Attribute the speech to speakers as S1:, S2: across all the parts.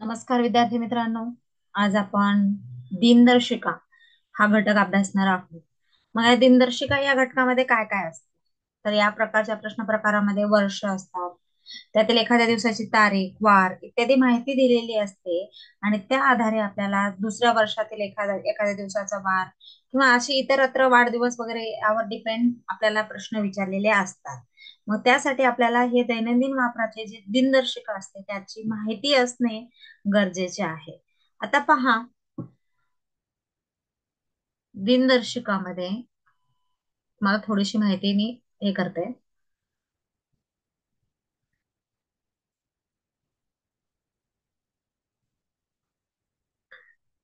S1: नमस्कार विद्यार्थी मित्रांनो. आज आपण दिनदर्शिका हा घटक अभ्यासणार आहोत. मग या दिनदर्शिका या घटकामध्ये काय काय असतं? तर या प्रकारच्या प्रश्न प्रकारामध्ये वर्ष असतात, त्यातील एखाद्या दिवसाची तारीख, वार इत्यादी माहिती दिलेली असते आणि त्या आधारे आपल्याला दुसऱ्या वर्षातील एखाद्या दिवसाचा वार किंवा अशी इतरत्र वाढदिवस वगैरे यावर डिपेंड आपल्याला प्रश्न विचारलेले असतात. मग त्यासाठी आपल्याला हे दैनंदिन वापराचे जे दिनदर्शिका असते त्याची माहिती असणे गरजेचे आहे. आता पहा, दिनदर्शिकामध्ये मला थोडीशी माहिती मी हे करते.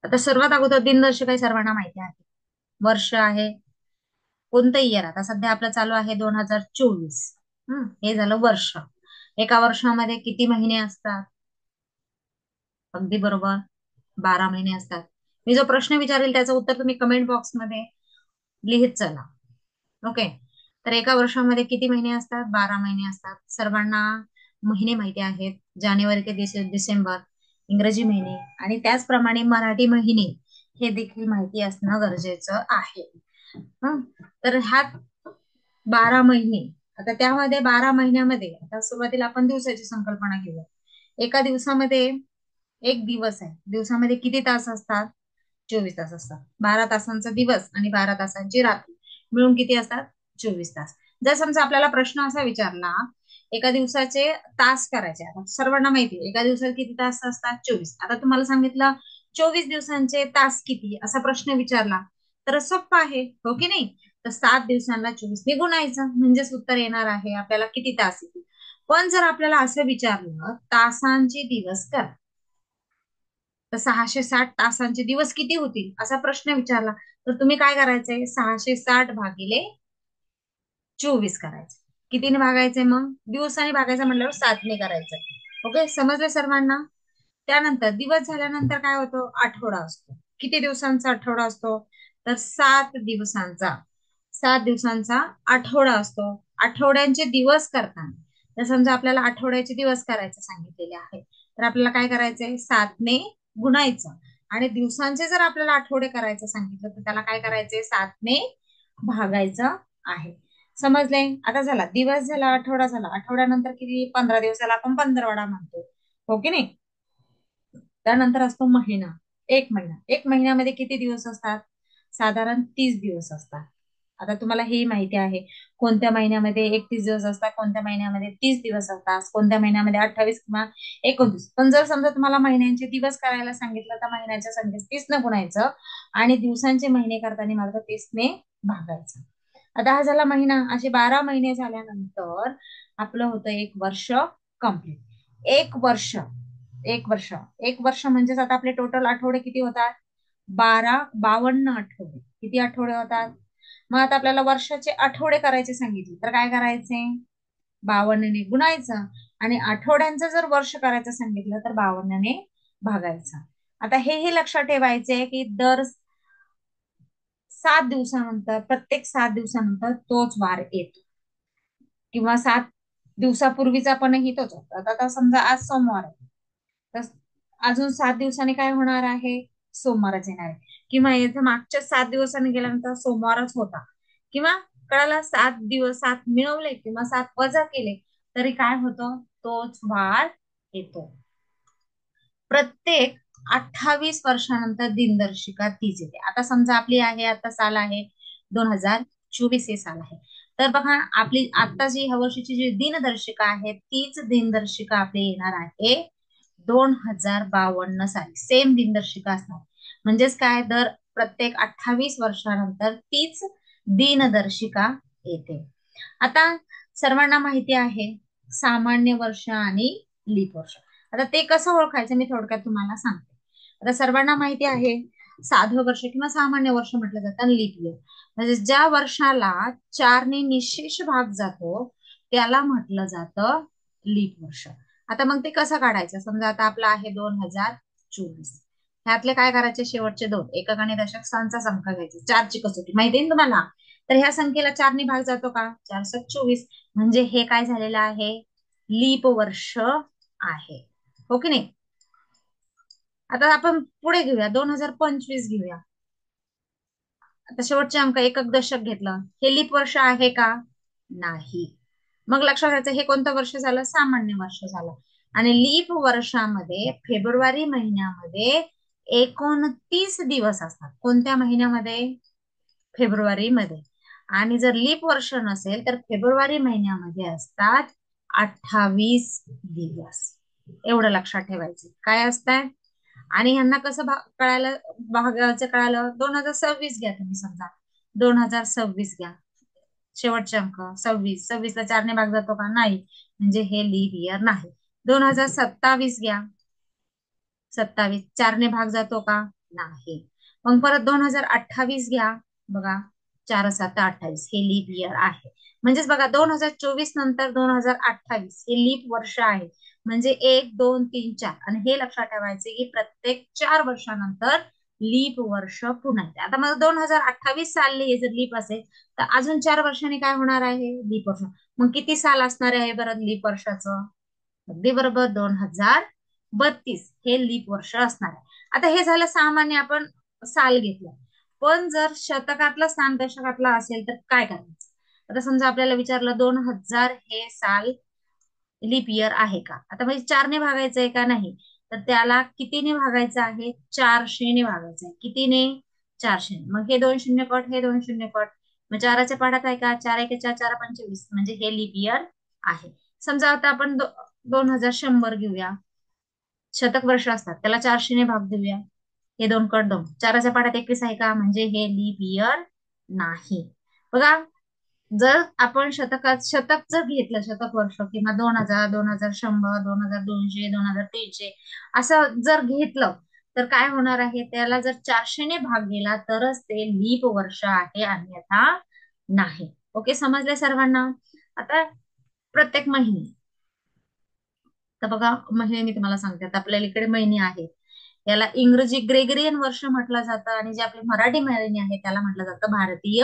S1: आता सर्वात अगोदर दिनदर्शिका ही सर्वांना माहिती आहे. वर्ष आहे, कोणतं इयर. आता सध्या आपलं चालू आहे 2024. हे झालं वर्ष. एका वर्षामध्ये किती महिने असतात? अगदी बरोबर, 12 महिने असतात. मी जो प्रश्न विचारेल त्याचं उत्तर तुम्ही कमेंट बॉक्समध्ये लिहित चला. ओके. तर एका वर्षामध्ये किती महिने असतात? 12 महिने असतात. सर्वांना महिने माहिती आहेत. जानेवारी ते डिसेंबर इंग्रजी महिने आणि त्याचप्रमाणे मराठी महिने हे देखील माहिती असणं गरजेचं आहे. हं. तर ह्या 12 महिने, आता त्यामध्ये 12 महिन्यामध्ये आता सुरुवातीला आपण दिवसाची संकल्पना घेऊया. एका दिवसामध्ये एक दिवस आहे. दिवसामध्ये किती तास असतात? 24 तास असतात. 12 तासांचा दिवस आणि 12 तासांची रात्र मिळून किती असतात? 24 तास. जर समजा आपल्याला प्रश्न असा विचारला, एका दिवसाचे तास करायचे. आता सर्वांना माहिती आहे एका दिवसात किती तास असतात? 24. आता तुम्हाला सांगितलं 24 दिवसांचे तास किती, असा प्रश्न विचारला तर सोप्पा आहे, हो की नाही? तर 7 दिवसांना 24 ने गुणायचं म्हणजेच उत्तर येणार आहे आपल्याला किती तास येतील. पण जर आपल्याला असं विचारलं तासांचे दिवस करा, तर 660 तासांचे दिवस किती होतील असा प्रश्न विचारला, तर तुम्ही काय करायचंय? 660 भागिले 24 करायचं. कितीने भागायचंय? मग दिवसाने भागायचं म्हटल्यावर 7ने करायचं. ओके, समजलं सर्वांना? त्यानंतर दिवस झाल्यानंतर काय होतो? आठवडा असतो. किती दिवसांचा आठवडा असतो? तर 7 दिवसांचा. 7 दिवसांचा आठवडा असतो. आठवड्यांचे दिवस करताना तर समजा आपल्याला आठवड्याचे दिवस करायचे सांगितलेले आहे, तर आपल्याला काय करायचंय? 7ने गुणायचं. आणि दिवसांचे जर आपल्याला आठवडे करायचं सांगितलं तर त्याला काय करायचंय? 7ने भागायचं आहे. समजले? आता झाला दिवस, झाला आठवडा, झाला आठवड्यानंतर किती? 15 दिवसाला आपण पंधरवडा म्हणतो, हो की नाही? त्यानंतर असतो महिना. एक महिना. एक महिन्यामध्ये किती दिवस असतात? साधारण 30 दिवस असतात. आता तुम्हाला हे माहिती आहे कोणत्या महिन्यामध्ये 31 दिवस असतात, कोणत्या महिन्यामध्ये 30 दिवस असतात, कोणत्या महिन्यामध्ये 28 किंवा 29. पण जर समजा तुम्हाला महिन्यांचे दिवस करायला सांगितलं तर महिन्याच्या संख्येस 30 गुणायचं आणि दिवसांचे महिने करताना मात्र 30ने भागायचं. आता हा झाला महिना. असे 12 महिने झाल्यानंतर आपलं होतं एक वर्ष कंप्लीट. एक वर्ष, एक वर्ष, एक वर्ष म्हणजेच आता आपले टोटल आठवडे किती होतात? 52 आठवडे. किती आठवडे होतात? मग आता आपल्याला वर्षाचे आठवडे करायचे सांगितले तर काय करायचे? 52ने गुणायचं आणि आठवड्यांचं जर वर्ष करायचं सांगितलं तर 52ने भागायचं. आता हे लक्षात ठेवायचे की दर 7 दिवसानंतर, प्रत्येक 7 दिवसानंतर तोच वार येतो किंवा 7 दिवसापूर्वीचा पणही तोच होता. आता समजा आज सोमवार आहे, तर अजून 7 दिवसांनी काय होणार आहे? सोमवारच येणार आहे. किंवा याच्या मागच्या 7 दिवसांनी गेल्यानंतर सोमवारच होता. किंवा कळाला 7 दिवस 7 मिळवले किंवा 7 वजा केले तरी काय होतं? तोच वार येतो. प्रत्येक 28 वर्षानंतर दिनदर्शिका तीच येते. आता समजा आपली आहे, आता साल आहे 2024 हे साल आहे. तर बघा आपली आत्ताची ह्या वर्षीची जी दिनदर्शिका आहे तीच दिनदर्शिका आपली येणार आहे 2052 साली. सेम दिनदर्शिका असणार. म्हणजेच काय? दर प्रत्येक 28 वर्षानंतर तीच दिनदर्शिका येते. आता सर्वांना माहिती आहे सामान्य वर्ष आणि लीप वर्ष. आता ते कसं ओळखायचं मी थोडक्यात तुम्हाला सांगते. आता सर्वांना माहिती आहे साधं वर्ष किंवा सामान्य वर्ष म्हटलं जातं आणि लीप इयर म्हणजे ज्या वर्षाला 4ने निशेष भाग जातो त्याला म्हटलं जातं लीप वर्ष. आता मग ते कसं काढायचं? समजा आता आपलं आहे 2024. ह्यातले काय करायचे? शेवटचे दोन एकक आणि दशक स्थानचा संख्या घ्यायची. 4ची कसोटी माहिती आहे ना तुम्हाला? तर ह्या संख्येला 4ने भाग जातो का? 4 7 24. म्हणजे हे काय झालेलं आहे? लीप वर्ष आहे, हो की नाही? आता आपण पुढे घेऊया, 2025 घेऊया. आता शेवटचे अंक, एकक दशक घेतलं, हे लीप वर्ष आहे का? नाही. मग लक्षात घ्यायचं, हे कोणतं वर्ष झालं? सामान्य वर्ष झालं. आणि लीप वर्षामध्ये फेब्रुवारी महिन्यामध्ये 29 दिवस असतात. कोणत्या महिन्यामध्ये? फेब्रुवारी मध्ये. आणि जर लीप वर्ष नसेल तर फेब्रुवारी महिन्यामध्ये असतात 28 दिवस. एवढं लक्षात ठेवायचं. काय असतंय? आणि ह्यांना कसं कळायला, भागाचं कळालं? 2026 घ्या तुम्ही, समजा 2026 घ्या. शेवटचे अंक 26. 26 ला 4 ने भाग जातो का? नाही. म्हणजे हे लीप इयर नाही. 2027 घ्या. 27 4 ने भाग जातो का? नाही. मग परत 2028 घ्या. बघा, 4 7 28, हे लीप इयर आहे. म्हणजेच बघा, 2024 नंतर 2028 हे लीप वर्ष आहे. म्हणजे 1 2 3 4, आणि हे लक्षात ठेवायचे की प्रत्येक 4 वर्षानंतर लीप वर्ष पुन्हा येते. आता मग 2028 साल हे जर लीप असेल तर अजून 4 वर्षांनी काय होणार आहे? लीप वर्ष. मग किती साल असणार आहे बरं लीप वर्षाचं? अगदी बरोबर, 2032 हे लीप वर्ष असणार आहे. आता हे झालं सामान्य, आपण साल घेतलं. पण जर शतकातला स्थान दशकातला असेल तर काय करायचं? आता समजा आपल्याला विचारलं 2000 हे साल लीप इयर आहे का? आता म्हणजे 4 ने भागायचं आहे का? नाही. तर त्याला कितीने भागायचं आहे? 400 ने भागायचं आहे. कितीने? 400 ने. मग हे 2 शून्य कट, हे 2 शून्य कट. मग 4च्या पाढ्यात आहे का? 4 1 4 4 25, म्हणजे हे लीप इयर आहे. समजा आता आपण 2100 घेऊया. शतक वर्ष असतात, त्याला 400 ने भाग देऊया. हे 2 कट 2, 4च्या पाढ्यात 21 आहे का? म्हणजे हे लीप इयर नाही. बघा, जर आपण शतकात शतक जर घेतलं, शतक वर्ष किंवा 2000 2100 2200 2300 असं जर घेतलं तर काय होणार आहे? त्याला जर 400 ने भाग दिला तरच ते लीप वर्ष आहे, अन्यथा नाही. ओके, समजले सर्वांना? आता प्रत्येक महिने, तर बघा महिने मी तुम्हाला सांगते. आता आपल्याला इकडे महिने आहेत, याला इंग्रजी ग्रेगरियन वर्ष म्हटलं जातं, आणि जे आपले मराठी महिने आहेत त्याला म्हटलं जातं भारतीय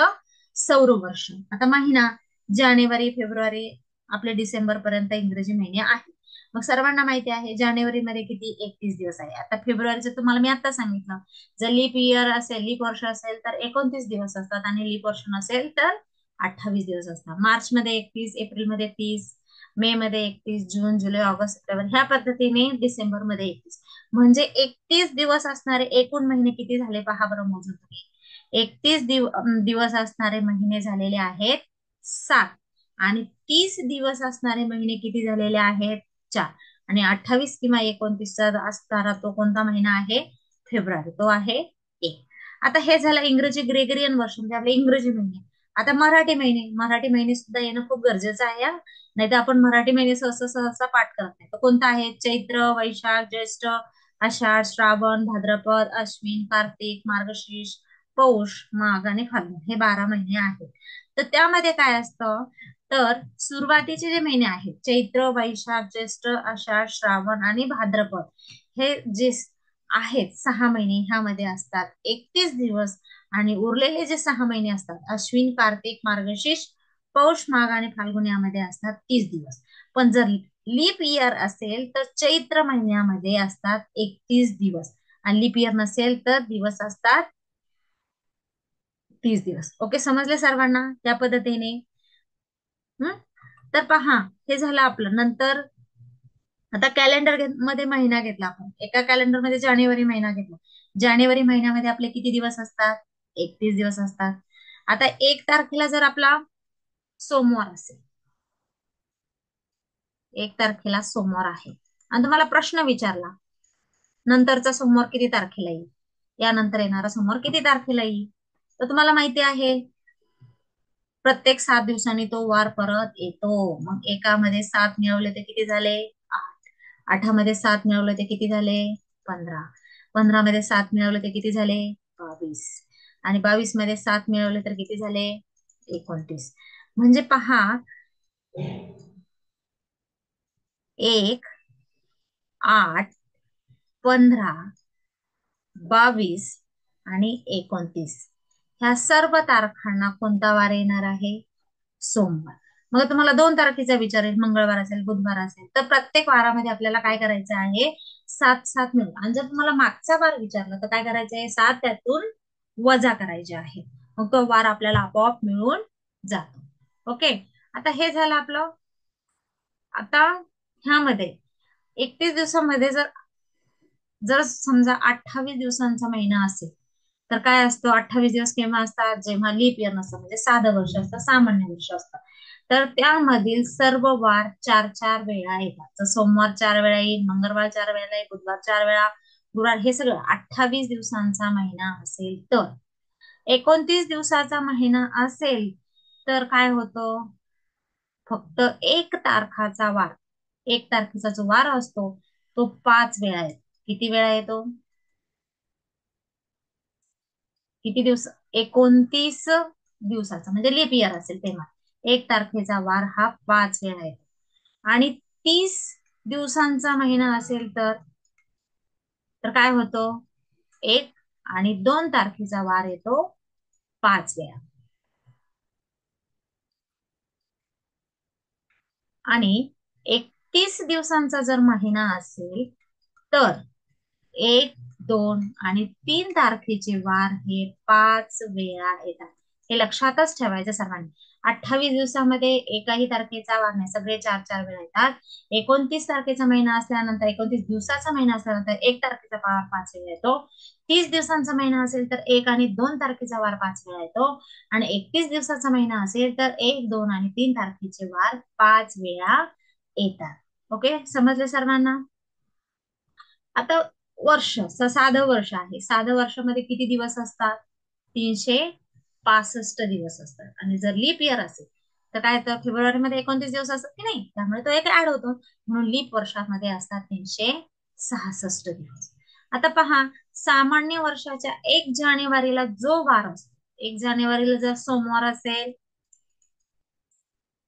S1: सौर वर्ष. आता महिना जानेवारी फेब्रुवारी आपले डिसेंबर पर्यंत इंग्रजी महिने आहेत. मग सर्वांना माहिती आहे जानेवारी मध्ये किती? 31 दिवस आहे. आता फेब्रुवारीचं तुम्हाला मी आता सांगितलं, जर लीप इयर असेल, लीप वर्ष असेल तर 29 दिवस असतात, आणि लीप वर्ष नसेल तर 28 दिवस असतात. मार्च मध्ये 31, एप्रिल मध्ये 30, मे मध्ये 31, जून जुलै ऑगस्ट सप्टेंबर, ह्या पद्धतीने डिसेंबर मध्ये 31. म्हणजे 31 दिवस असणारे एकूण महिने किती झाले? पहा बरं मोजून तुम्ही. 31 दिवस असणारे महिने झालेले आहेत 7, आणि 30 दिवस असणारे महिने किती झालेले आहेत? 4. आणि 28 किंवा 29 असणारा तो कोणता महिना आहे? फेब्रुवारी, तो आहे 1. आता हे झालं इंग्रजी ग्रेगरियन वर्ष, म्हणजे आपले इंग्रजी महिने. आता मराठी महिने, मराठी महिने सुद्धा येणं खूप गरजेचं आहे. नाही तर आपण मराठी महिने सहसा सहसा पाठ करत नाही. तर कोणता आहे? चैत्र, वैशाख, ज्येष्ठ, आषाढ, श्रावण, भाद्रपद, अश्विन, कार्तिक, मार्गशीर्ष, पौष, माघ आणि फाल्गुन, हे 12 महिने आहेत. तर त्यामध्ये काय असतं? तर सुरुवातीचे जे महिने आहेत, चैत्र, वैशाख, ज्येष्ठ, आषाढ, श्रावण आणि भाद्रपद, हे जे आहेत 6 महिने, ह्यामध्ये असतात 31 दिवस. आणि उरलेले जे 6 महिने असतात, अश्विन, कार्तिक, मार्गशीर्ष, पौष, माघ आणि फाल्गुन, यामध्ये असतात 30 दिवस. पण जर लीप इयर असेल तर चैत्र महिन्यामध्ये असतात 31 दिवस, आणि लीप इयर नसेल तर दिवस असतात 30 दिवस. ओके, समजले सर्वांना? त्या पद्धतीने. हम्म. तर पहा, हे झालं आपलं. नंतर आता कॅलेंडर मध्ये महिना घेतला आपण, एका कॅलेंडर मध्ये जानेवारी महिना घेतला. जानेवारी महिन्यामध्ये आपले किती दिवस असतात? 31 दिवस असतात. आता 1 तारखेला जर आपला सोमवार असेल, 1 तारखेला सोमवार आहे, आणि तुम्हाला प्रश्न विचारला नंतरचा सोमवार किती तारखेला येईल, यानंतर येणारा सोमवार किती तारखेला येईल, तर तुम्हाला माहिती आहे प्रत्येक 7 दिवसांनी तो वार परत येतो. मग एकामध्ये 7 मिळवले ते किती झाले? 8. 8मध्ये 7 मिळवले ते किती झाले? 15. 15मध्ये 7 मिळवले ते किती झाले? 22. आणि 22मध्ये 7 मिळवले तर किती झाले? 29. म्हणजे पहा, 1 8 15 22 आणि 29, ह्या सर्व तारखांना कोणता वार येणार आहे? सोमवार. मग तुम्हाला 2 तारखेचा विचारेल, मंगळवार असेल बुधवार असेल, तर प्रत्येक वारामध्ये आपल्याला काय करायचं आहे, 7 7 मिळून. आणि जर तुम्हाला मागचा वार विचारला तर काय करायचं आहे, 7 त्यातून वजा करायचे आहे. मग तो वार आपल्याला आपोआप मिळून जातो. ओके. आता हे झालं आपलं. आता ह्यामध्ये 31 दिवसामध्ये जर जर समजा 28 दिवसांचा महिना असेल, तर काय असतो, 28 दिवस केव्हा असतात, जेव्हा लीप इयर नसतं, म्हणजे साधं वर्ष असतं, सामान्य वर्ष असतं. तर त्यामधील सर्व वार 4 4 वेळा येतात. तर सोमवार 4 वेळा येईल, मंगळवार 4 वेळा येईल, बुधवार 4 वेळा, गुरुवार, हे सगळं 28 दिवसांचा महिना असेल तर. 29 दिवसाचा महिना असेल तर काय होतं, फक्त 1 तारखाचा वार, 1 तारखेचा जो वार असतो तो 5 वेळा येतो. किती वेळा येतो, किती दिवस, 29 दिवसाचा म्हणजे लीप इयर असेल तेव्हा 1 तारखेचा वार हा 5 वेळा येतो. आणि 30 दिवसांचा महिना असेल तर काय होतो, 1 आणि 2 तारखेचा वार येतो 5 वेळा. आणि 31 दिवसांचा जर महिना असेल तर 1 2 आणि 3 तारखेचे वार हे 5 वेळा येतात. हे लक्षातच ठेवायचं सर्वांनी. 28 दिवसामध्ये एकही तारखेचा वार नाही, सगळे 4 4 वेळा येतात. 29 तारखेचा महिना असल्यानंतर, 29 दिवसाचा महिना असल्यानंतर 1 तारखेचा वार 5 वेळा येतो. 30 दिवसांचा महिना असेल तर 1 आणि 2 तारखेचा वार 5 वेळा येतो. आणि 31 दिवसाचा महिना असेल तर 1 2 आणि 3 तारखेचे वार 5 वेळा येतात. ओके, समजले सर्वांना. आता वर्ष, साधं वर्ष आहे, साधं वर्षामध्ये किती दिवस असतात, 365 दिवस असतात. आणि जर लीप इयर असेल तर काय, तर फेब्रुवारीमध्ये 29 दिवस असतात की नाही, त्यामुळे तो एक ऍड होतो, म्हणून लीप वर्षामध्ये असतात 366 दिवस. आता पहा, सामान्य वर्षाच्या 1 जानेवारीला जो वार असतो, 1 जानेवारीला जर सोमवार असेल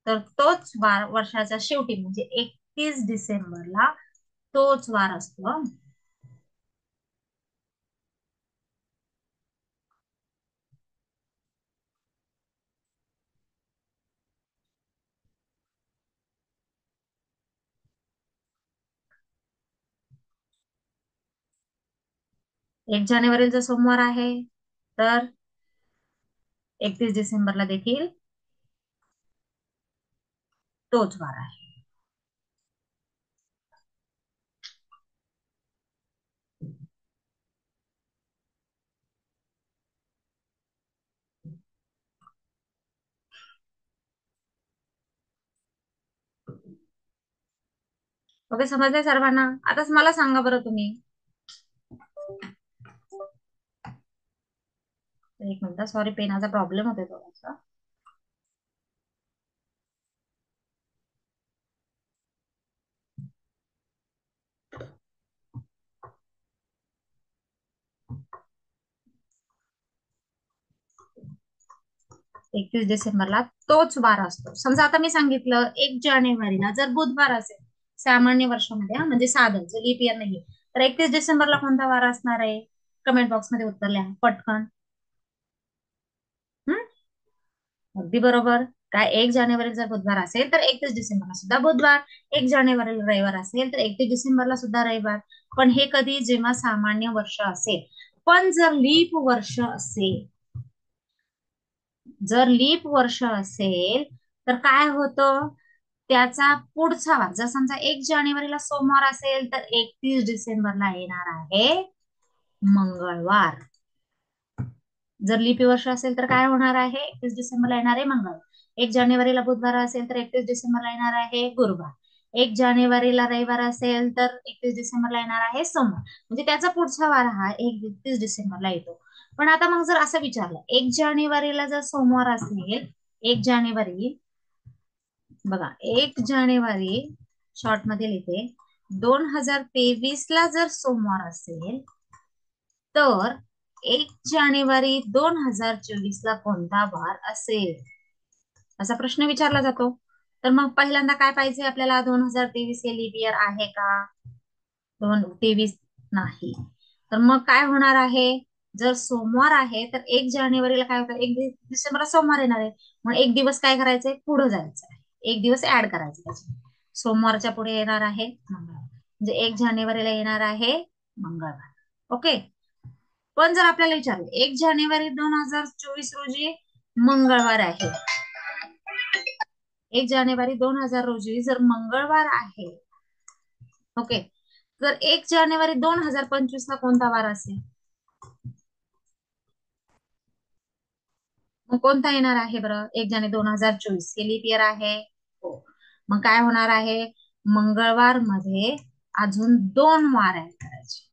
S1: तर तोच वार वर्षाच्या शेवटी म्हणजे 31 डिसेंबरला तोच वार असतो. 1 जानेवारीला जर सोमवार आहे तर 31 डिसेंबरला देखील तोच वार आहे. ओके, समजले सर्वांना. आता मला सांगा बरं तुम्ही, एक मिनिट, सॉरी, पेनाचा प्रॉब्लेम होतोय थोडासा. 31 डिसेंबरला तोच वार असतो. समजा आता मी सांगितलं 1 जानेवारीला जर बुधवार असेल, सामान्य वर्षामध्ये, म्हणजे साधं जे लीप इयर नाहीये, तर 31 डिसेंबरला कोणता वार असणार आहे, कमेंट बॉक्स मध्ये उत्तर लिहा पटकन. हम्म, अगदी बरोबर. काय, 1 जानेवारी जर बुधवार असेल तर 31 डिसेंबरला सुद्धा बुधवार, 1 जानेवारीला रविवार असेल तर 31 डिसेंबरला सुद्धा रविवार. पण हे कधी, जेव्हा सामान्य वर्ष असेल. पण जर लीप वर्ष असेल, जर लीप वर्ष असेल तर काय होतं, त्याचा पुढचा वार, जर समजा 1 जानेवारीला सोमवार असेल तर 31 डिसेंबरला येणार आहे मंगळवार. जर लिपी वर्ष असेल तर काय होणार आहे, 31 डिसेंबरला येणार आहे मंगळवार. 1 जानेवारीला बुधवार असेल तर 31 डिसेंबरला येणार आहे गुरुवार. 1 जानेवारीला रविवार असेल तर 31 डिसेंबरला येणार आहे सोमवार. म्हणजे त्याचा पुढचा वार हा 31 डिसेंबरला येतो. पण आता मग जर असं विचारलं, 1 जानेवारीला जर सोमवार असेल, 1 जानेवारी, बघा, 1 जानेवारी शॉर्ट मध्ये लिहिते, 2023 ला जर सोमवार असेल तर 1 जानेवारी 2024ला कोणता वार असेल, असा प्रश्न विचारला जातो. तर मग पहिल्यांदा काय पाहिजे आपल्याला, 2023 हे लीप इयर आहे का, 2023 नाही. तर मग काय होणार आहे, जर सोमवार आहे तर 1 जानेवारीला काय होतं, 1 डिसेंबरला सोमवार येणार आहे, मग एक दिवस काय करायचंय, पुढे जायचं आहे. एक दिवस ऍड करायचं त्याच्यात. सोमवारच्या पुढे येणार आहे मंगळवार, म्हणजे 1 जानेवारीला येणार आहे मंगळवार. ओके. पण जर आपल्याला विचारलं 1 जानेवारी 2024 रोजी मंगळवार आहे, 1 जानेवारी 2000 रोजी जर मंगळवार आहे, ओके, तर 1 जानेवारी 2025 ला कोणता वार असेल? मग कोणता येणार आहे बरं? 1 जानेवारी 2024 हे लीप इयर आहे. हो. मग काय होणार आहे? मंगळवार मध्ये अजून 2 वार ऍड करायचे.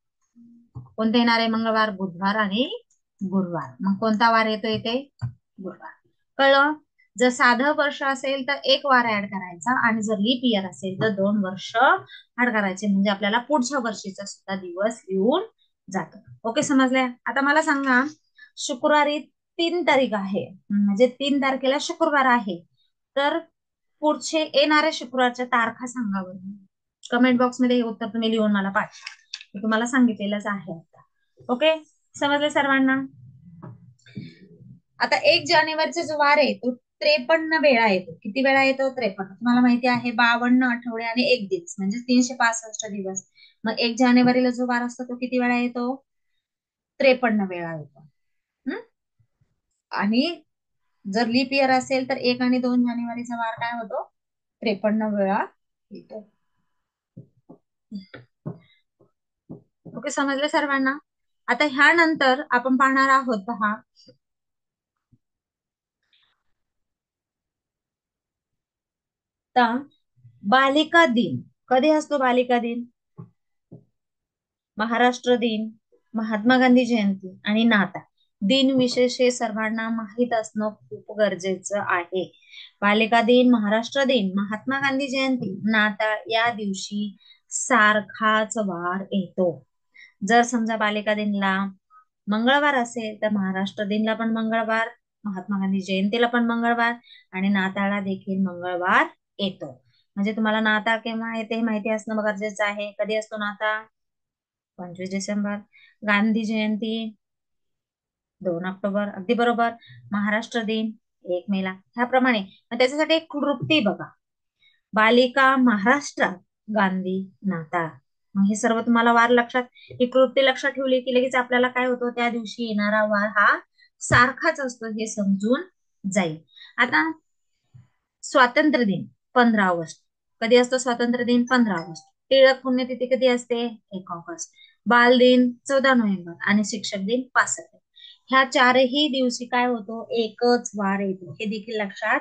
S1: कोणते येणार आहे? मंगळवार, बुधवार आणि गुरुवार. मग कोणता वार येतो इथे? गुरुवार. कळलं? जर साधं वर्ष असेल तर 1 वार ऍड करायचा, आणि जर लीप इयर असेल तर 2 वर्ष ऍड करायचे, म्हणजे आपल्याला पुढच्या वर्षीचा सुद्धा दिवस येऊन जातो. ओके, समजल्या? आता मला सांगा, शुक्रवारी 3 तारीख आहे, म्हणजे 3 तारखेला शुक्रवार आहे, तर पुढचे येणाऱ्या शुक्रवारच्या तारखा सांगा बरं. कमेंट बॉक्स मध्ये हे उत्तर तुम्ही लिहून मला पाठवा. मी तुम्हाला सांगितलेलंच आहे आता. ओके, समजले सर्वांना? आता 1 जानेवारीचा जो वार आहे तो 53 वेळा येतो. किती वेळा येतो? 53. तुम्हाला माहिती आहे 52 आठवडे आणि 1 दिवस म्हणजे 365 दिवस. मग 1 जानेवारीला जो वार असतो तो किती वेळा येतो? 53 वेळा येतो. हम्म? आणि जर लीप इयर असेल तर 1 आणि 2 जानेवारीचा वार काय होतो? 53 वेळा येतो. ओके, समजलं सर्वांना? आता ह्यानंतर आपण पाहणार आहोत, पहा, आता बालिका दिन. कधी असतो बालिका दिन? महाराष्ट्र दिन, महात्मा गांधी जयंती आणि नाताळ. दिन विशेष हे सर्वांना माहीत असणं खूप गरजेचं आहे. बालिका दिन, महाराष्ट्र दिन, महात्मा गांधी जयंती, नाताळ या दिवशी सारखाच वार येतो. जर समजा बालिका दिनला मंगळवार असेल तर महाराष्ट्र दिनला पण मंगळवार, महात्मा गांधी जयंतीला पण मंगळवार, आणि नाताळला देखील मंगळवार येतो. म्हणजे तुम्हाला नाताळ केव्हा येते हे माहिती असणं गरजेचं आहे. कधी असतो नाताळ? 25 डिसेंबर. गांधी जयंती 2 ऑक्टोबर. अगदी बरोबर. महाराष्ट्र दिन 1 मेला. ह्याप्रमाणे मग त्याच्यासाठी एक कृती बघा, बालिका महाराष्ट्रात, गांधी नाताळ. मग हे सर्व तुम्हाला वार लक्षात, ही कृती लक्षात ठेवली की लगेच आपल्याला काय होतं, त्या दिवशी येणारा वार हा सारखाच असतो हे समजून जाईल. आता स्वातंत्र्य दिन 15 ऑगस्ट. कधी असतो स्वातंत्र्य दिन? 15 ऑगस्ट. टिळक पुण्यतिथी कधी असते? 1 ऑगस्ट. बाल दिन 14 नोव्हेंबर आणि शिक्षक दिन 5 सप्टेंबर. ह्या चारही दिवशी काय होतो? एकच वार येतो. हे देखील लक्षात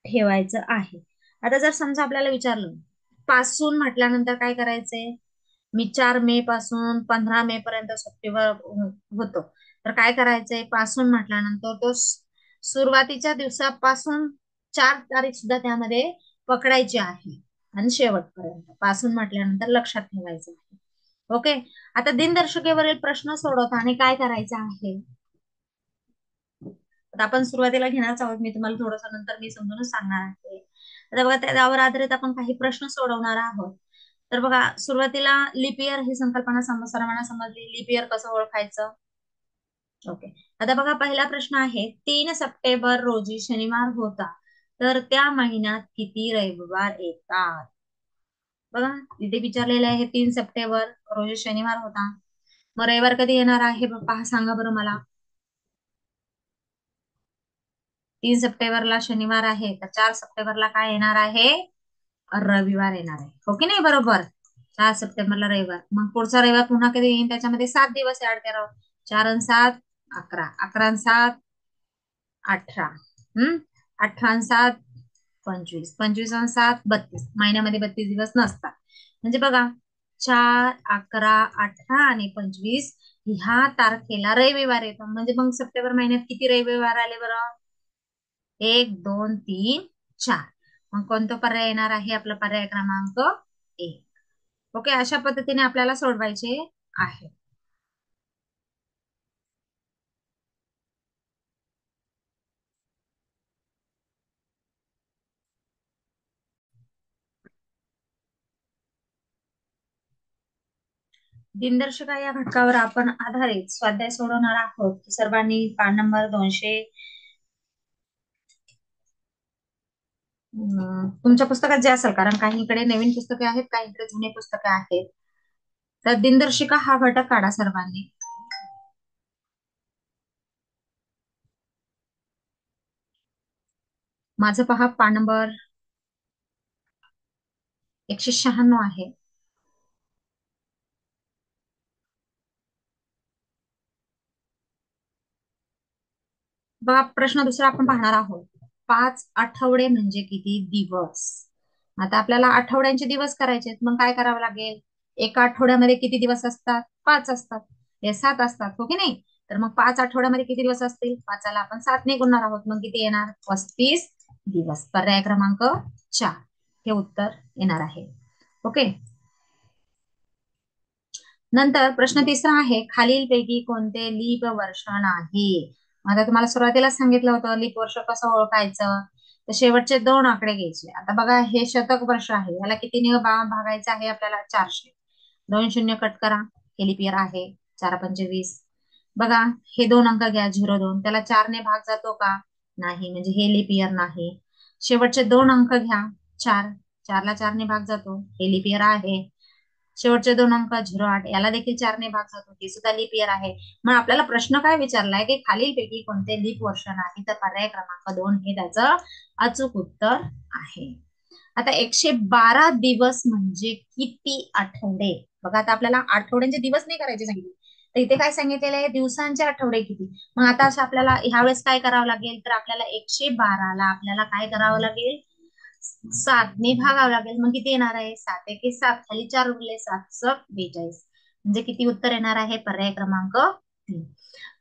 S1: ठेवायचं आहे. आता जर समजा आपल्याला विचारलं पासून म्हटल्यानंतर काय करायचंय? मी 4 मे पासून 15 मे पर्यंत सुट्टीवर होतो, तर काय करायचंय? पासून म्हटल्यानंतर तो सुरुवातीच्या दिवसापासून 4 तारीख सुद्धा त्यामध्ये पकडायची आहे, आणि शेवटपर्यंत पासून म्हटल्यानंतर लक्षात ठेवायचं आहे. ओके. आता दिनदर्शिकेवरील प्रश्न सोडवताना काय करायचं आहे? आता आपण सुरुवातीला घेणारच आहोत, मी तुम्हाला थोडस नंतर मी समजूनच सांगणार आहे. आता बघा, त्यावर आधारित आपण काही प्रश्न सोडवणार आहोत. तर बघा, सुरुवातीला लिप इयर ही संकल्पना सर्वांना समजली. लिप इयर कसं ओळखायचं? ओके. आता बघा, पहिला प्रश्न आहे, 3 सप्टेंबर रोजी शनिवार होता, तर त्या महिन्यात किती रविवार येतात? बघा, इथे विचारलेले आहे 3 सप्टेंबर रोजी शनिवार होता, मग रविवार कधी येणार आहे पहा, सांगा बरं मला. 3 सप्टेंबरला शनिवार आहे, तर 4 सप्टेंबरला काय येणार आहे? रविवार येणार आहे. हो की नाही? बरोबर. 4 सप्टेंबरला रविवार. मग पुढचा रविवार पुन्हा कधी येईल? त्याच्यामध्ये 7 दिवस ऍड करा. 4 आणि 7 11, 11 आणि 7 18. 18 आणि 7 25, 25 आणि 7 32. महिन्यामध्ये 32 दिवस नसतात. म्हणजे बघा, 4 11 18 आणि 25 ह्या तारखेला रविवार येतो. म्हणजे मग सप्टेंबर महिन्यात किती रविवार आले बरं? 1 2 3 4. मग कोणता पर्याय येणार आहे? आपला पर्याय क्रमांक 1. ओके, अशा पद्धतीने आपल्याला सोडवायचे आहे. दिनदर्शिका या घटकावर आपण आधारित स्वाध्याय सोडवणार आहोत. सर्वांनी पान नंबर तुमच्या पुस्तकात जे असेल, कारण काहींकडे नवीन पुस्तके आहेत, काहींकडे जुने पुस्तके आहेत. तर दिनदर्शिका हा घटक काढा सर्वांनी. माझं पहा पान नंबर 196 आहे. बघा प्रश्न दुसरा आपण पाहणार आहोत. 5 आठवडे म्हणजे किती दिवस? आता आपल्याला आठवड्यांचे दिवस करायचे आहेत, मग काय करावं लागेल? एका आठवड्यामध्ये किती दिवस असतात? 5 असतात. हे 7 असतात, हो की नाही? तर मग 5 आठवड्यामध्ये किती दिवस असतील? 5ला आपण 7ने गुणणार आहोत, मग किती येणार? 35 दिवस. पर्याय क्रमांक 4 हे उत्तर येणार आहे. ओके. नंतर प्रश्न तिसरा आहे, खालीलपैकी कोणते लीप वर्ष नाही? आता तुम्हाला सुरुवातीला सांगितलं होतं लीप वर्ष कसं ओळखायचं. तर शेवटचे 2 आकडे घ्यायचे. आता बघा हे शतक वर्ष आहे, याला कितीने भागायचं आहे आपल्याला? 400. 2 शून्य कट करा, हे लीप इयर आहे. 4 पंचे 20. बघा हे 2 अंक घ्या, 02. त्याला 4ने भाग जातो का? नाही, म्हणजे हे लीप इयर नाही. शेवटचे 2 अंक घ्या, 4. 4ला 4ने भाग जातो, हे लीप इयर आहे. शेवटचे 2 अंक 08, याला देखील 4ने भाग जातो, ते सुद्धा लीप इयर आहे. मग आपल्याला प्रश्न काय विचारलाय की खालीलपैकी कोणते लीप वर्ष नाही? तर पर्याय क्रमांक 2 हे त्याचं अचूक उत्तर आहे. आता 112 दिवस म्हणजे किती आठवडे? बघा आता आपल्याला आठवड्यांचे दिवस नाही करायचे सांगितले, तर इथे काय सांगितलेलं आहे? दिवसांचे आठवडे किती. मग आता असं आपल्याला ह्यावेळेस काय करावं लागेल? तर आपल्याला 112ला आपल्याला काय करावं लागेल? 7ने भागावं लागेल. मग किती येणार आहे? 7 एके 7, खाली 4 उरले, 7 × 42. म्हणजे किती उत्तर येणार आहे? पर्याय क्रमांक 3.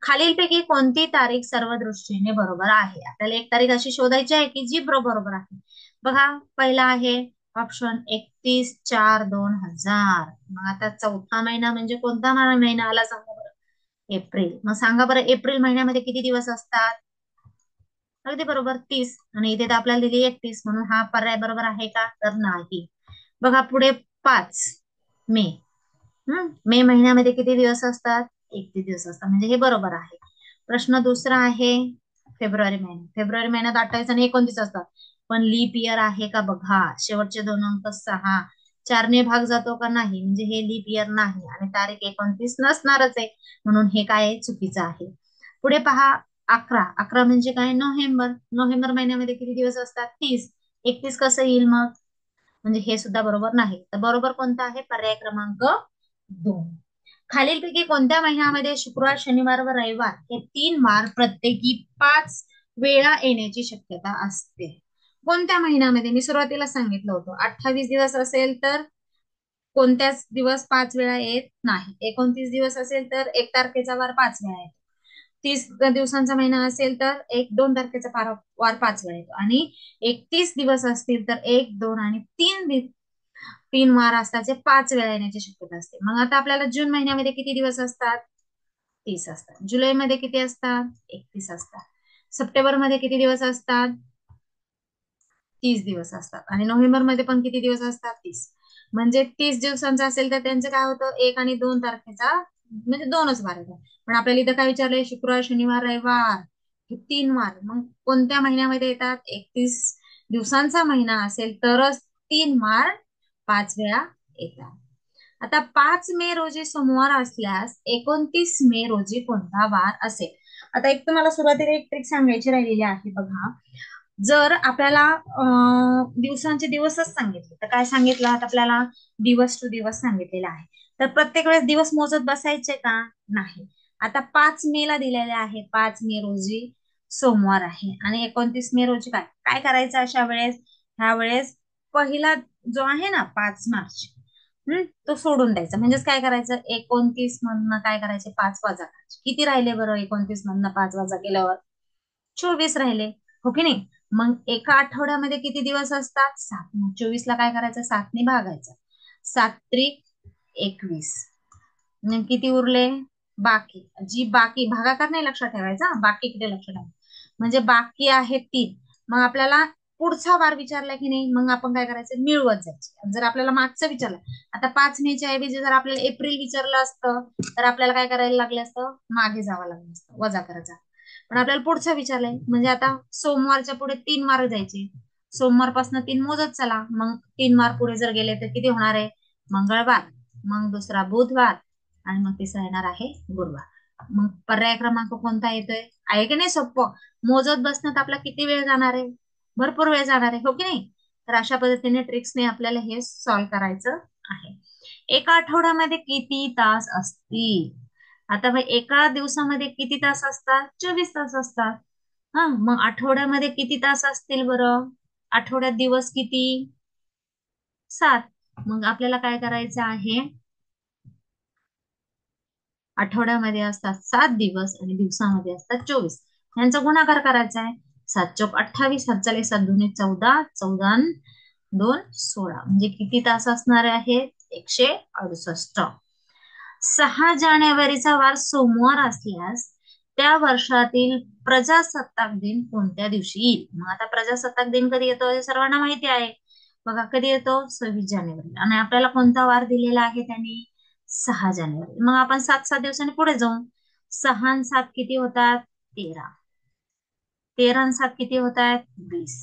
S1: खालीलपैकी कोणती तारीख सर्व दृष्टीने बरोबर आहे? आपल्याला एक तारीख अशी शोधायची आहे की जी बरोबर आहे. बघा पहिला आहे ऑप्शन 31/4/2000. मग आता चौथा महिना म्हणजे कोणता महिना आला सांगा बरं? एप्रिल. मग सांगा बरं एप्रिल महिन्यामध्ये किती दिवस असतात? अगदी बरोबर 30. आणि इथे तर आपल्याला दिली 31, म्हणून हा पर्याय बरोबर आहे का? तर नाही. बघा पुढे 5 मे. मे महिन्यामध्ये किती दिवस असतात? 31 दिवस असतात, म्हणजे हे बरोबर आहे. प्रश्न दुसरा आहे फेब्रुवारी महिना. फेब्रुवारी महिन्यात 28 आणि 29 असतात, पण लीप इयर आहे का बघा. शेवटचे 2 अंक 6. 4ने भाग जातो का? नाही, म्हणजे हे लीप इयर नाही आणि तारीख 29 नसणारच आहे, म्हणून हे काय आहे? चुकीचं आहे. पुढे पहा 11. 11 म्हणजे काय? नोव्हेंबर. नोव्हेंबर महिन्यामध्ये किती दिवस असतात? 30. 31 कसं येईल मग? म्हणजे हे सुद्धा बरोबर नाही. तर बरोबर कोणता आहे? पर्याय क्रमांक 2. खालीलपैकी कोणत्या महिन्यामध्ये शुक्रवार, शनिवार व रविवार हे 3 वार प्रत्येकी 5 वेळा येण्याची शक्यता असते? कोणत्या महिन्यामध्ये? मी सुरुवातीला सांगितलं होतं 28 दिवस असेल तर कोणत्याच दिवस 5 वेळा येत नाही. 29 दिवस असेल तर 1 तारखेचा वार 5 वेळा येतो. 30 दिवसांचा महिना असेल तर 1-2 तारखेचा वार 5 वेळा येतो. आणि 31 दिवस असतील तर 1, 2 आणि 3 वार असतात जे 5 वेळा येण्याची शक्यता असते. मग आता आपल्याला जून महिन्यामध्ये किती दिवस असतात? 30 असतात. जुलैमध्ये किती असतात? 31 असतात. सप्टेंबरमध्ये किती दिवस असतात? 30 दिवस असतात. आणि नोव्हेंबरमध्ये पण किती दिवस असतात? 30. म्हणजे 30 दिवसांचा असेल तर त्यांचं काय होतं? 1 आणि 2 तारखेचा, म्हणजे 2च वार येतात. पण आपल्याला इथं काय विचारलंय? शुक्रवार, शनिवार, रविवार हे 3 वार मग कोणत्या महिन्यामध्ये येतात? 31 दिवसांचा महिना असेल तरच 3 वार 5 वेळा येतात. आता 5 मे रोजी सोमवार असल्यास 29 मे रोजी कोणता वार असेल? आता एक तुम्हाला सुरुवातीला एक ट्रिक सांगायची राहिलेली आहे बघा. जर आपल्याला दिवसांचे दिवसच सांगितले तर काय सांगितलं? आता आपल्याला दिवस टू दिवस सांगितलेला आहे, तर प्रत्येक वेळेस दिवस मोजत बसायचे का? नाही. आता 5 मे ला दिलेले आहे, 5 मे रोजी सोमवार आहे आणि 29 मे रोजी काय काय करायचं अशा वेळेस? ह्या वेळेस पहिला जो आहे ना 5 मार्च, तो सोडून द्यायचा. म्हणजेच काय करायचं? 29 मधनं काय करायचे? 5 वजा करायचे. किती राहिले बरं? 29 मधनं 5 वजा केल्यावर 24 राहिले, हो की नाही? मग एका आठवड्यामध्ये किती दिवस असतात? 7. मग 24ला काय करायचं? 7ने भागायचं. 7 त्रिक 21. मग किती उरले? बाकी जी बाकी भागाकार नाही लक्षात ठेवायचा, बाकी किती लक्षात ठेवायचं. म्हणजे बाकी आहे 3. मग आपल्याला पुढचा वार विचारला की नाही, मग आपण काय करायचं? मिळवत जायचे. जर आपल्याला मागचं विचारलं, आता 5 मेच्या ऐवजी जर आपल्याला एप्रिल विचारलं असतं तर आपल्याला काय करायला लागलं असतं? मागे जावं लागलं असतं, वजा करायचा. पण आपल्याला पुढचं विचारलंय, म्हणजे आता सोमवारच्या पुढे 3 वार जायचे. सोमवारपासून 3 मोजत चला, मग 3 वार पुढे जर गेले तर किती होणार आहे? मंगळवार, मग दुसरा बुधवार, आणि मग तिसरा येणार आहे गुरुवार. मग पर्याय क्रमांक कोणता येतोय? आहे की नाही सोपं? मोजत बसण्यात आपला किती वेळ जाणार आहे? भरपूर वेळ जाणार आहे, हो की नाही? तर अशा पद्धतीने ट्रिक्सने आपल्याला हे सॉल्व्ह करायचं आहे. एका आठवड्यामध्ये किती तास असतील? आता भाई एका दिवसामध्ये किती तास असतात? 24 तास असतात. हा, मग आठवड्यामध्ये किती तास असतील बरं? आठवड्यात दिवस किती? 7. मग आपल्याला काय करायचं आहे? आठवड्यामध्ये असतात 7 दिवस आणि दिवसामध्ये असतात 24. यांचा गुणाकार करायचा आहे. 7 चोक 28, 7 चाले 7 दुने 14, 14 2 16, म्हणजे किती तास असणार आहेत? 168. 6 जानेवारीचा वार सोमवार असल्यास त्या वर्षातील प्रजासत्ताक दिन कोणत्या दिवशी येईल? मग आता प्रजासत्ताक दिन कधी येतो हे सर्वांना माहिती आहे. बघा कधी येतो? 26 जानेवारी. आणि आपल्याला कोणता वार दिलेला आहे त्यांनी? 6 जानेवारी. मग आपण 7 दिवसांनी पुढे जाऊ. 6 आणि 7 किती होतात? 13. 13 आणि 7 किती होत आहेत? 20.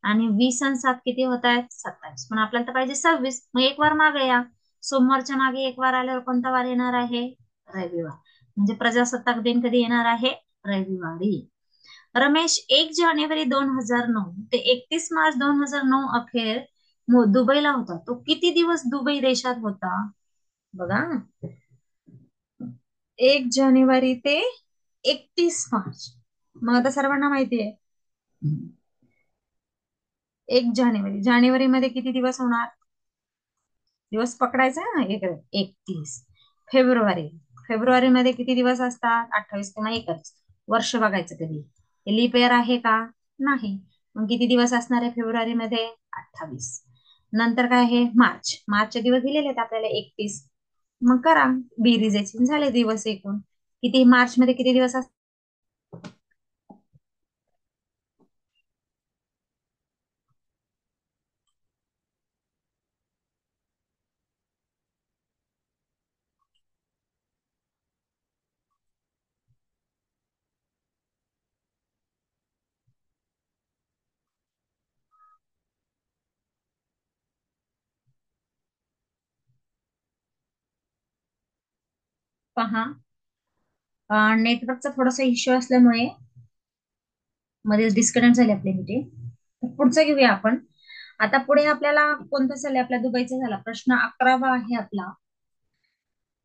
S1: आणि 20 आणि 7 किती होत आहेत? 27. पण आपल्याला तर पाहिजे 26. मग एक वार मागे या. सोमवारच्या मागे एक वार आल्यावर कोणता वार येणार आहे? रविवार. म्हणजे प्रजासत्ताक दिन कधी येणार आहे? रविवारी. रमेश 1 जानेवारी 2009 ते 31 मार्च 2009 अखेर दुबईला होता. तो किती दिवस दुबई देशात होता? बघा, 1 जानेवारी ते 31 मार्च. मग आता सर्वांना माहिती आहे 1 जानेवारी. जानेवारी मध्ये किती दिवस होणार? दिवस पकडायचा आहे ना, 31. फेब्रुवारी. फेब्रुवारी मध्ये किती दिवस असतात? 28 किंवा 31. वर्ष बघायचं कधी. लीप इयर आहे का? नाही. मग किती दिवस असणार आहे फेब्रुवारी मध्ये? 28. नंतर काय आहे? मार्च. मार्चचे दिवस दिलेले आहेत आपल्याला 31. मग करा बेरीज याची, झाले दिवस एकूण. किती मार्च मध्ये किती दिवस असतात? पहा, नेटवर्कचा थोडासा इश्यू असल्यामुळे मध्ये डिस्कनेक्ट झाली आपली मीटिंग. तर पुढचं घेऊया आपण. आता पुढे आपल्याला कोणता झाला? आपला दुबईचा झाला. प्रश्न 11वा आहे आपला.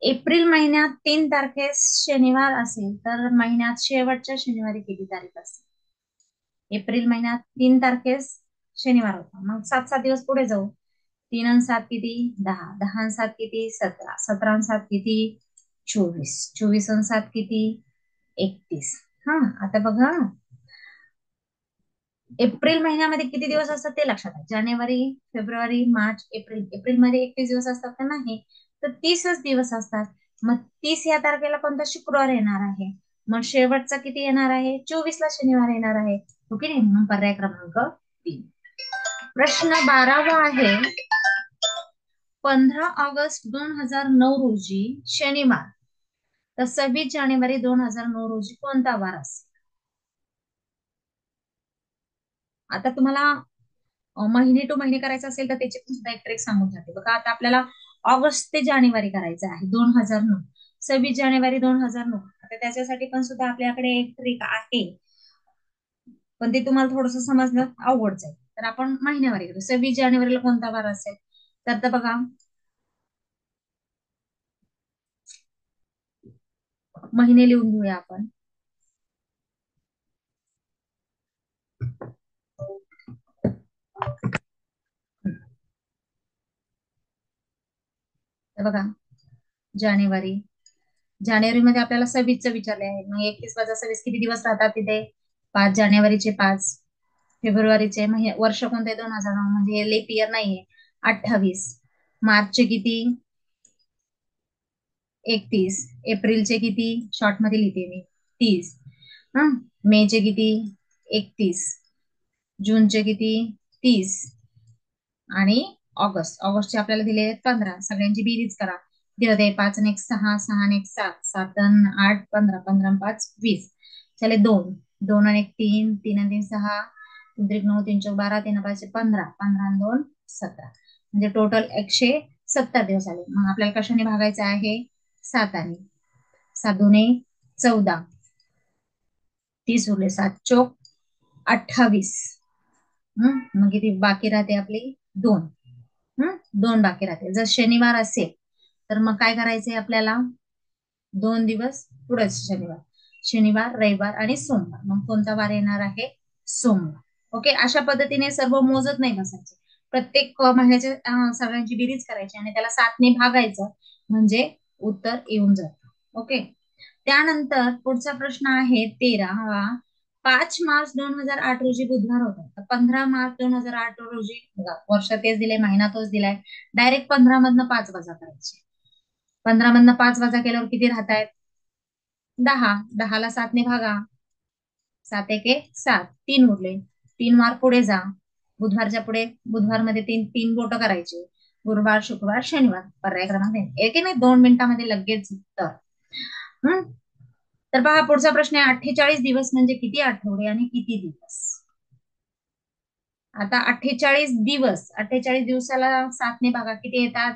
S1: एप्रिल महिन्यात 3 तारखेस शनिवार असेल तर महिन्यात शेवटच्या शनिवारी किती तारीख असेल? एप्रिल महिन्यात 3 तारखेस शनिवार होता. मग 7 दिवस पुढे जाऊ. 3 आणि 7 किती? 10. 10 आणि 7 किती? 17. 17 आणि 7 किती? 24. 24 आणि 7 किती? 31. हा, आता बघा, एप्रिल महिन्यामध्ये किती दिवस असतात ते लक्षात आहे. जानेवारी, फेब्रुवारी, मार्च, एप्रिल. एप्रिल मध्ये 31 दिवस असतात का? नाही. तर 30च दिवस असतात. मग 30 या तारखेला कोणता शुक्रवार येणार आहे? मग शेवटचा किती येणार आहे? 24 ला शनिवार येणार आहे. ओके नाही? म्हणून पर्याय क्रमांक 3. प्रश्न 12वा आहे. 15 ऑगस्ट 2009 रोजी शनिवार तर 26 जानेवारी 2009 रोजी कोणता वार असेल? आता तुम्हाला महिने टू महिने करायचं असेल तर त्याची पण सुद्धा एक ट्रिक सांगून जाते बघा. आता आपल्याला ऑगस्ट ते जानेवारी करायचं आहे 2009. 26 जानेवारी 2009. आता त्याच्यासाठी पण सुद्धा आपल्याकडे एक ट्रिक आहे, पण ते तुम्हाला थोडस समजणं अवघड जाईल. तर आपण महिन्यावारी करू. 26 जानेवारीला कोणता वार असेल? तर बघा, महिने लिहून घेऊया आपण. तर बघा, जानेवारी. जानेवारीमध्ये आपल्याला 26चं विचारले आहे. मग 31 - 26 किती दिवस राहतात तिथे? 5 जानेवारीचे 5. फेब्रुवारीचे वर्ष कोणते? 2009, म्हणजे लेप इयर नाहीये. 28. मार्चचे किती? 31. एप्रिलचे किती? शॉर्ट मध्ये लिहिते मी, 30. हा, मेचे किती? 31. जूनचे किती? 30. आणि ऑगस्टचे आपल्याला दिले आहेत 15. सगळ्यांची बेरीज करा. किती होते? 5 आणि 1 6, 6 आणि 1 7, 7 आणि 8 15, 15 आणि 5 20. चले 2. 2 आणि 1 3, 3 आणि 3 6, त्रिक 9 3 चौक 12 3 5 15 15 आणि 2 17 म्हणजे टोटल 170 दिवस आले. मग आपल्याला कशाने भागायचं आहे? 7ने. 7 दुणे 14, 30 उरले, 7 चोक 28. मग किती बाकी राहते आपली? 2. 2 बाकी राहते. जर शनिवार असेल तर मग काय करायचंय आपल्याला? 2 दिवस पुढे शनिवार, शनिवार रविवार आणि सोमवार. मग कोणता वार येणार आहे? सोमवार. ओके, अशा पद्धतीने सर्व मोजत नाही बसायचे. प्रत्येक महिन्याच्या सगळ्यांची बेरीज करायची आणि त्याला 7ने भागायचं म्हणजे उत्तर येऊन जातं. ओके, त्यानंतर पुढचा प्रश्न आहे 13वा. 5 मार्च 2008 रोजी बुधवार होता, तर 15 मार्च 2008 रोजी बघा, वर्ष तेच दिले, महिना तोच दिलाय. डायरेक्ट 15 मधनं 5 वजा करायचे. 15 मधनं 5 वजा केल्यावर किती राहत आहेत? 10. 10ला 7ने भागा. 7 एके 7, 3 उरले. 3 वार पुढे जा. बुधवारच्या पुढे बुधवारमध्ये 3 बोट करायचे. गुरुवार शुक्रवार शनिवार. पर्याय क्रमांक 3. एक नाही 2 मिनिटांमध्ये लगेच उत्तर. हम्म तर पहा, पुढचा प्रश्न आहे 48 दिवस म्हणजे किती आठवडे आणि किती दिवस? आता 48 दिवस, 48 दिवसाला 7ने भागा, किती येतात?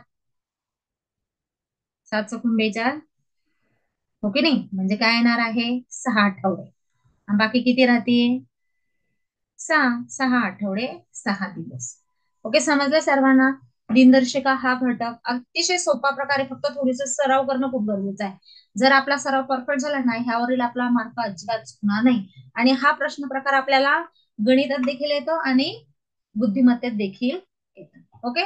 S1: 7 चोकून 42, हो की नाही? म्हणजे काय येणार आहे? 6 आठवडे. आणि बाकी किती राहते? 6. 6 आठवडे 6 दिवस. ओके, समजलं सर्वांना? दिनदर्शिका हा घटक अतिशय सोपा प्रकारे, फक्त थोडीस सराव करणं खूप गरजेचं आहे. जर आपला सराव परफेक्ट झाला नाही, ह्यावरील आपला मार्क अजिबात चुकणार नाही. आणि हा प्रश्न प्रकार आपल्याला गणितात देखील येतो आणि बुद्धिमत्तेत देखील येतो. ओके.